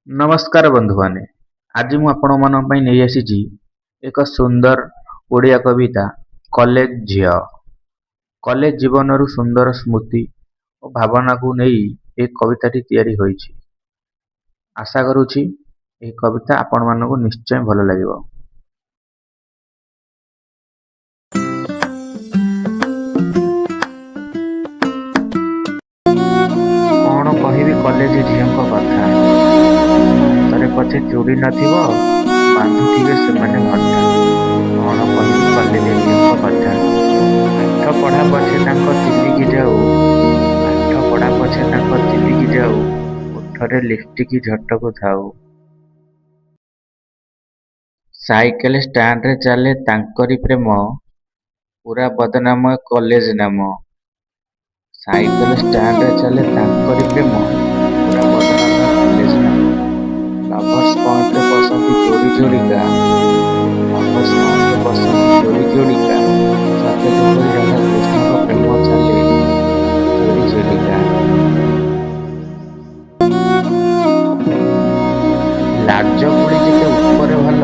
ନମସ୍କାର ବନ୍ଧୁମାନେ, ଆଜି ମୁଁ ଆପଣମାନଙ୍କ ପାଇଁ ନେଇ ଆସିଛି ଏକ ସୁନ୍ଦର ଓଡ଼ିଆ କବିତା କଲେଜ ଝିଅ। କଲେଜ ଜୀବନରୁ ସୁନ୍ଦର ସ୍ମୃତି ଓ ଭାବନାକୁ ନେଇ ଏହି କବିତାଟି ତିଆରି ହୋଇଛି। ଆଶା କରୁଛି ଏହି କବିତା ଆପଣମାନଙ୍କୁ ନିଶ୍ଚୟ ଭଲ ଲାଗିବ। କଣ କହିବି କଲେଜ ଝିଅଙ୍କ କଥା, ହାତରେ ପଛେ ଚୁଡ଼ି ନଥିବ, ବାନ୍ଧୁଥିବେ ସେମାନେ ଭଟ୍ଟା। କଣ କହିବି କଲେଜ ଝିଅଙ୍କ କଥା, ପାଠ ପଢ଼ା ପଛେ ତାଙ୍କ ତିଲିକି ଯାଉ, ପାଠ ପଢ଼ା ପଛେ ତାଙ୍କ ତିଲିକି ଯାଉ, ଓଠରେ ଲିପଷ୍ଟିକ ଝଟକୁ ଥାଉ। ସାଇକେଲ ଷ୍ଟାଣ୍ଡରେ ଚାଲେ ତାଙ୍କରି ପ୍ରେମ, ପୁରା ବଦନାମ କଲେଜ ନାମ। ସାଇକେଲ ଷ୍ଟାଣ୍ଡରେ ଚାଲେ ତାଙ୍କରି ପ୍ରେମ, ପୁରା ବଦନାମ କଲେଜ ନାମ। ଲଭର୍ସ ପଏଣ୍ଟରେ ବସନ୍ତି ଯୋଡ଼ି ଯୋଡ଼ିକା, ଲଭର୍ସ ପଏଣ୍ଟରେ ବସନ୍ତି ଯୋଡ଼ି ଯୋଡ଼ିକା, ସତେ ଯେପରି ରାଧା କୃଷ୍ଣଙ୍କ ପ୍ରେମ ଚାଲେ ଯୋଡ଼ି ଯୋଡ଼ିକା। ଲାଜ କୁଳି ଯେତେ ଉପରେ ଭଲ,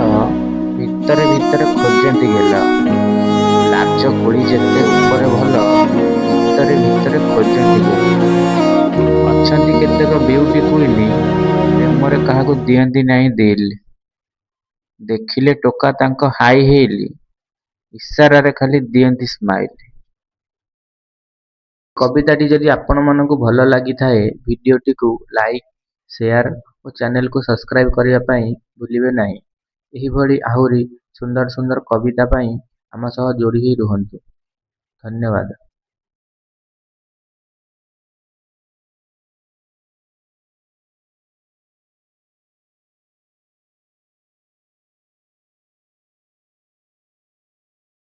ଭିତରେ ଭିତରେ ଖୋଜନ୍ତି ଗେଲ। ଲାଜ କୁଳି ଯେତେ ଉପରେ ଭଲ, ଭିତରେ ଭିତରେ ଖୋଜନ୍ତି ଗେଲ। ଅଛନ୍ତି କେତେକ ବିଉଟି କୁଇନି, ପ୍ରେମରେ କାହାକୁ ଦିଅନ୍ତି ନାହିଁ ଦିଲ୍। ଦେଖିଲେ ଟୋକା ତାଙ୍କ ହାଇ ହିଲ୍, ଇସାରାରେ ଖାଲି ଦିଅନ୍ତି ସ୍ମାଇଲ୍। କବିତାଟି ଯଦି ଆପଣମାନଙ୍କୁ ଭଲ ଲାଗିଥାଏ, ଭିଡ଼ିଓଟିକୁ ଲାଇକ୍, ସେୟାର ଓ ଚ୍ୟାନେଲକୁ ସବସ୍କ୍ରାଇବ୍ କରିବା ପାଇଁ ଭୁଲିବେ ନାହିଁ। ଏହିଭଳି ଆହୁରି ସୁନ୍ଦର ସୁନ୍ଦର କବିତା ପାଇଁ ଆମ ସହ ଯୋଡ଼ି ହୋଇ ରୁହନ୍ତୁ। ଧନ୍ୟବାଦ।